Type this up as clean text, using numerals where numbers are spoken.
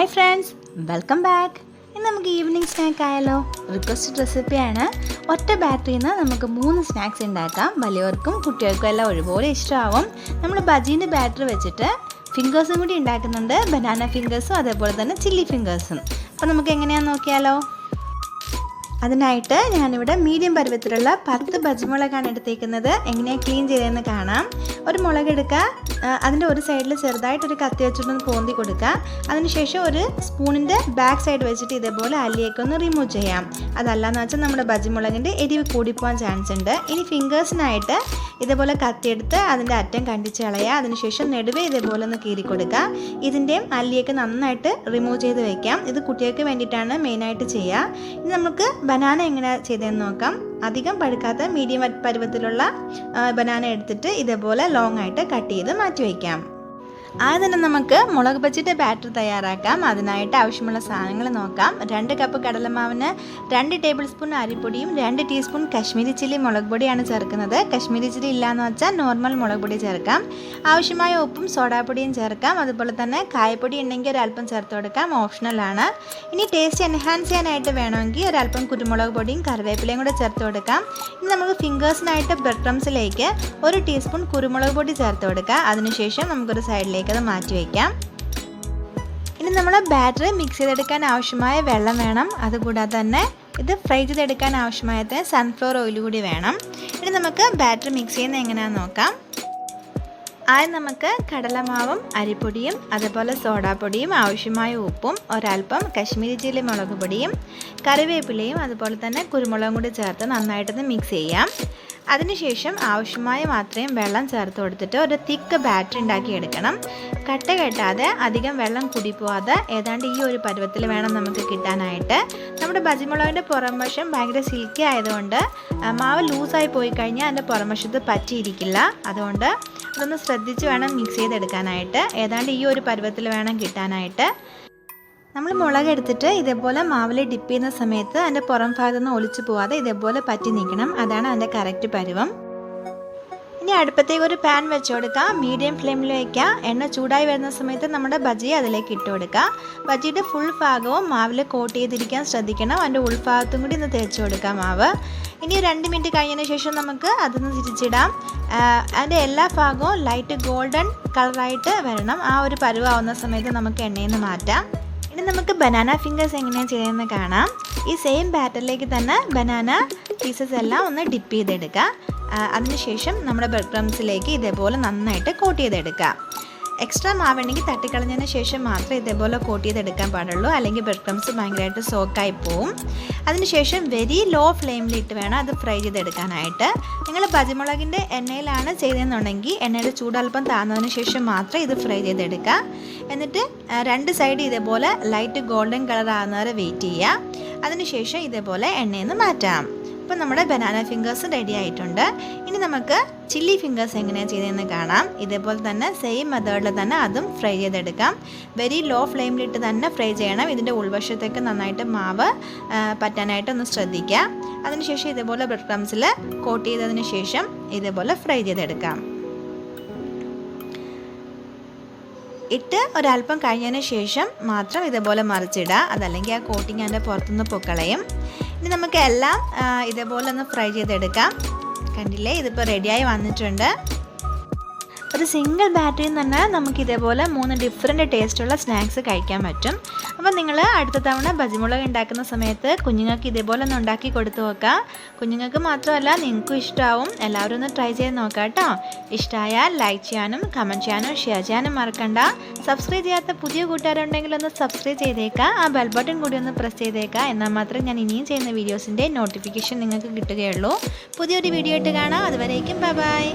Hi friends, welcome back. ഇന്ന് നമുക്ക് evening snack ആയാലോ? റിക്വസ്റ്റഡ് റെസിപ്പിയാണ്. ഒറ്റ ബാറ്ററിയിൽ നിന്ന് നമുക്ക് 3 സ്നാക്സ് ഉണ്ടാക്കാം. വലിയവർക്കും കുട്ടികൾക്കും എല്ലാം ഒരുപോലെ ഇഷ്ടമാവും. നമ്മൾ ബജീൻ്റെ ബാറ്ററി വെച്ചിട്ട് ഫിംഗേഴ്സും കൂടി ഉണ്ടാക്കുന്നുണ്ട്. ബനാന ഫിംഗേഴ്സും അതേപോലെ തന്നെ ചില്ലി ഫിംഗേഴ്സും. അപ്പോൾ നമുക്ക് എങ്ങനെയാണെന്ന് നോക്കിയാലോ? അതിനായിട്ട് ഞാനിവിടെ മീഡിയം പരുവത്തിലുള്ള 10 പച്ചമുളകാണ് എടുത്തേക്കുന്നത്. എങ്ങനെയാണ് ക്ലീൻ ചെയ്തതെന്ന് കാണാം. ഒരു മുളക് എടുക്കുക, അതിൻ്റെ ഒരു സൈഡിൽ ചെറുതായിട്ടൊരു കത്തി വെച്ചിട്ടൊന്ന് കോന്തി കൊടുക്കുക. അതിനുശേഷം ഒരു സ്പൂണിൻ്റെ ബാക്ക് സൈഡ് വെച്ചിട്ട് ഇതേപോലെ അല്ലിയൊക്കെ ഒന്ന് റിമൂവ് ചെയ്യാം. അതല്ലാന്ന് വെച്ചാൽ നമ്മുടെ ബജ്ജിമുളകിൻ്റെ എരിവ് കൂടിപ്പോകാൻ ചാൻസ് ഉണ്ട്. ഇനി ഫിംഗേഴ്സിനായിട്ട് ഇതേപോലെ കത്തിയെടുത്ത് അതിൻ്റെ അറ്റം കണ്ടിച്ച് കളയുക. അതിനുശേഷം നെടുവേ ഇതേപോലെ ഒന്ന് കീറി കൊടുക്കുക. ഇതിൻ്റെയും അല്ലിയൊക്കെ നന്നായിട്ട് റിമൂവ് ചെയ്ത് വയ്ക്കാം. ഇത് കുട്ടികൾക്ക് വേണ്ടിയിട്ടാണ് മെയിനായിട്ട് ചെയ്യുക. ഇനി നമുക്ക് ബനാന എങ്ങനെ ചെയ്തതെന്ന് നോക്കാം. അധികം പഴുക്കാത്ത മീഡിയം പരുവത്തിലുള്ള ബനാന എടുത്തിട്ട് ഇതേപോലെ ലോങ് ആയിട്ട് കട്ട് ചെയ്ത് മാറ്റി വയ്ക്കാം. ആദ്യം തന്നെ നമുക്ക് മുളക് ബജ്ജിയുടെ ബാറ്റർ തയ്യാറാക്കാം. അതിനായിട്ട് ആവശ്യമുള്ള സാധനങ്ങൾ നോക്കാം. 2 കപ്പ് കടലമാവിന് 2 ടേബിൾ സ്പൂൺ അരിപ്പൊടിയും 2 ടീസ്പൂൺ കശ്മീരി ചില്ലി മുളക് പൊടിയാണ് ചേർക്കുന്നത്. കശ്മീരി ചില്ലി ഇല്ലയെന്ന് വെച്ചാൽ നോർമൽ മുളക് പൊടി ചേർക്കാം. ആവശ്യമായ ഉപ്പും സോഡാപ്പൊടിയും ചേർക്കാം. അതുപോലെ തന്നെ കായപ്പൊടി ഉണ്ടെങ്കിൽ ഒരല്പം ചേർത്ത് കൊടുക്കാം, ഓപ്ഷണലാണ്. ഇനി ടേസ്റ്റ് എൻഹാൻസ് ചെയ്യാനായിട്ട് വേണമെങ്കിൽ ഒരല്പം കുരുമുളക് പൊടിയും കറിവേപ്പിലയും കൂടെ ചേർത്ത് കൊടുക്കാം. ഇനി നമുക്ക് ഫിംഗേഴ്സിനായിട്ട് ബ്രെഡ് ക്രംസിലേക്ക് 1 ടീസ്പൂൺ കുരുമുളക് പൊടി ചേർത്ത് കൊടുക്കാം. അതിനുശേഷം നമുക്കൊരു സൈഡിലേക്ക് അത് മാറ്റി വയ്ക്കാം. ഇനി നമ്മൾ ബാറ്റർ മിക്സ് ചെയ്തെടുക്കാൻ ആവശ്യമായ വെള്ളം വേണം. അതുകൂടാതെ തന്നെ ഇത് ഫ്രൈ ചെയ്തെടുക്കാൻ ആവശ്യമായത് സൺഫ്ലവർ ഓയിൽ കൂടി വേണം. ഇനി നമുക്ക് ബാറ്റർ മിക്സ് ചെയ്യുന്നത് എങ്ങനെയാണെന്ന് നോക്കാം. ആദ്യം നമുക്ക് കടലമാവും അരിപ്പൊടിയും അതുപോലെ സോഡാപ്പൊടിയും ആവശ്യമായ ഉപ്പും ഒരൽപ്പം കശ്മീരി ചില്ലി മുളക് പൊടിയും കറിവേപ്പിലയും അതുപോലെ തന്നെ കുരുമുളകും കൂടി ചേർത്ത് നന്നായിട്ടൊന്ന് മിക്സ് ചെയ്യാം. അതിനുശേഷം ആവശ്യമായ മാത്രം വെള്ളം ചേർത്ത് കൊടുത്തിട്ട് ഒരു തിക്ക് ബാറ്റർ ഉണ്ടാക്കിയെടുക്കണം. കട്ട കെട്ടാതെ അധികം വെള്ളം കുടിപ്പോവാതെ ഏതാണ്ട് ഈ ഒരു പരുവത്തിൽ വേണം നമുക്ക് കിട്ടാനായിട്ട്. നമ്മുടെ ബജ്ജിമുളകിൻ്റെ പുറംവശം ഭയങ്കര സിൽക്കി ആയതുകൊണ്ട് മാവ് ലൂസായി പോയി കഴിഞ്ഞാൽ അതിൻ്റെ പുറംവശത്ത് പറ്റിയിരിക്കില്ല. അതുകൊണ്ട് അതൊന്ന് ശ്രദ്ധിച്ച് വേണം മിക്സ് ചെയ്തെടുക്കാനായിട്ട്. ഏതാണ്ട് ഈ ഒരു പരുവത്തിൽ വേണം കിട്ടാനായിട്ട്. നമ്മൾ മുളക് എടുത്തിട്ട് ഇതേപോലെ മാവിൽ ഡിപ്പ് ചെയ്യുന്ന സമയത്ത് അതിൻ്റെ പുറം ഭാഗത്ത് നിന്ന് ഒലിച്ചു പോവാതെ ഇതേപോലെ പറ്റി നിൽക്കണം. അതാണ് അതിൻ്റെ കറക്റ്റ് പരുവം. ഇനി അടുപ്പത്തേക്ക് ഒരു പാൻ വെച്ച് കൊടുക്കുക. മീഡിയം ഫ്ലെയിമിൽ വയ്ക്കുക. എണ്ണ ചൂടായി വരുന്ന സമയത്ത് നമ്മുടെ ബജ്ജി അതിലേക്ക് ഇട്ട് കൊടുക്കുക. ബജ്ജിയുടെ ഫുൾ ഭാഗവും മാവിൽ കോട്ട് ചെയ്തിരിക്കാൻ ശ്രദ്ധിക്കണം. അതിൻ്റെ ഉൾഭാഗത്തും കൂടി ഒന്ന് തേച്ച് കൊടുക്കുക മാവ്. ഇനി 2 മിനിറ്റ് കഴിഞ്ഞതിന് ശേഷം നമുക്ക് അതൊന്ന് തിരിച്ചിടാം. അതിൻ്റെ എല്ലാ ഭാഗവും ലൈറ്റ് ഗോൾഡൻ കളറായിട്ട് വരണം. ആ ഒരു പരുവാവുന്ന സമയത്ത് നമുക്ക് എണ്ണയിൽ നിന്ന് മാറ്റാം. ഇനി നമുക്ക് ബനാന ഫിംഗേഴ്സ് എങ്ങനെയാണ് ചെയ്യുന്നതെന്ന് കാണാം. ഈ സെയിം ബാറ്ററിലേക്ക് തന്നെ ബനാന പീസസ് എല്ലാം ഒന്ന് ഡിപ്പ് ചെയ്തെടുക്കുക. അതിനുശേഷം നമ്മുടെ ബ്രെഡ് ക്രംസിലേക്ക് ഇതേപോലെ നന്നായിട്ട് കോട്ട് ചെയ്തെടുക്കുക. എക്സ്ട്രാ മാവുണ്ടെങ്കിൽ തട്ടിക്കളഞ്ഞതിന് ശേഷം മാത്രമേ ഇതേപോലെ കോട്ട് ചെയ്തെടുക്കാൻ പാടുള്ളൂ. അല്ലെങ്കിൽ ബ്രെഡ് ക്രംസ് ഭയങ്കരമായിട്ട് സോക്കായി പോവും. അതിനുശേഷം വെരി ലോ ഫ്ലെയിമിലിട്ട് വേണം അത് ഫ്രൈ ചെയ്തെടുക്കാനായിട്ട്. നിങ്ങൾ ബജ്ജിമുളകിൻ്റെ എണ്ണയിലാണ് ചെയ്തതെന്നുണ്ടെങ്കിൽ എണ്ണയുടെ ചൂടൽപ്പം താഴ്ന്നതിന് ശേഷം മാത്രം ഇത് ഫ്രൈ ചെയ്തെടുക്കുക. എന്നിട്ട് 2 സൈഡ് ഇതേപോലെ ലൈറ്റ് ഗോൾഡൻ കളർ ആകുന്നവരെ വെയിറ്റ് ചെയ്യുക. അതിനുശേഷം ഇതേപോലെ എണ്ണയിൽ നിന്ന് മാറ്റാം. അപ്പോൾ നമ്മുടെ ബനാന ഫിംഗേഴ്സ് റെഡി ആയിട്ടുണ്ട്. ഇനി നമുക്ക് ചില്ലി ഫിംഗേഴ്സ് എങ്ങനെയാണ് ചെയ്തതെന്ന് കാണാം. ഇതേപോലെ തന്നെ സെയിം മെത്തേഡിൽ തന്നെ അതും ഫ്രൈ ചെയ്തെടുക്കാം. വെരി ലോ ഫ്ലെയിമിലിട്ട് തന്നെ ഫ്രൈ ചെയ്യണം. ഇതിൻ്റെ ഉൾവശത്തേക്ക് നന്നായിട്ട് മാവ് പറ്റാനായിട്ട് ഒന്ന് ശ്രദ്ധിക്കുക. അതിനുശേഷം ഇതേപോലെ ബ്രെഡ് ക്രംസിൽ കോട്ട് ചെയ്തതിന് ശേഷം ഇതേപോലെ ഫ്രൈ ചെയ്തെടുക്കാം. ഇട്ട് ഒരല്പം കഴിഞ്ഞതിന് ശേഷം മാത്രം ഇതേപോലെ മറിച്ചിടുക. അതല്ലെങ്കിൽ ആ കോട്ടിങ് അതിൻ്റെ പുറത്തുനിന്ന് പൊക്കളയും. ഇനി നമുക്ക് എല്ലാം ഇതേപോലെ ഒന്ന് ഫ്രൈ ചെയ്തെടുക്കാം. കണ്ടില്ലേ, ഇതിപ്പോൾ റെഡിയായി വന്നിട്ടുണ്ട്. ഒരു സിംഗിൾ ബാറ്ററിയിൽ നിന്ന് തന്നെ നമുക്ക് ഇതേപോലെ 3 ഡിഫറെൻറ്റ് ടേസ്റ്റുള്ള സ്നാക്സ് കഴിക്കാൻ പറ്റും. അപ്പോൾ നിങ്ങൾ അടുത്ത തവണ ബജ്ജിമുളക് ഉണ്ടാക്കുന്ന സമയത്ത് കുഞ്ഞുങ്ങൾക്ക് ഇതേപോലെ ഒന്ന് ഉണ്ടാക്കി കൊടുത്തു നോക്കുക. കുഞ്ഞുങ്ങൾക്ക് മാത്രമല്ല നിങ്ങൾക്കും ഇഷ്ടമാവും. എല്ലാവരും ഒന്ന് ട്രൈ ചെയ്ത് നോക്കാം കേട്ടോ. ഇഷ്ടമായാൽ ലൈക്ക് ചെയ്യാനും കമൻറ്റ് ചെയ്യാനും ഷെയർ ചെയ്യാനും മറക്കണ്ട. സബ്സ്ക്രൈബ് ചെയ്യാത്ത പുതിയ കൂട്ടുകാരുണ്ടെങ്കിൽ ഒന്ന് സബ്സ്ക്രൈബ് ചെയ്തേക്കുക. ആ ബെൽ ബട്ടൺ കൂടി ഒന്ന് പ്രസ് ചെയ്തേക്കുക. എന്നാൽ മാത്രമേ ഞാൻ ഇനിയും ചെയ്യുന്ന വീഡിയോസിൻ്റെ നോട്ടിഫിക്കേഷൻ നിങ്ങൾക്ക് കിട്ടുകയുള്ളൂ. പുതിയൊരു വീഡിയോ ആയിട്ട് കാണാം. അതുവരേക്കും ബൈ ബൈ.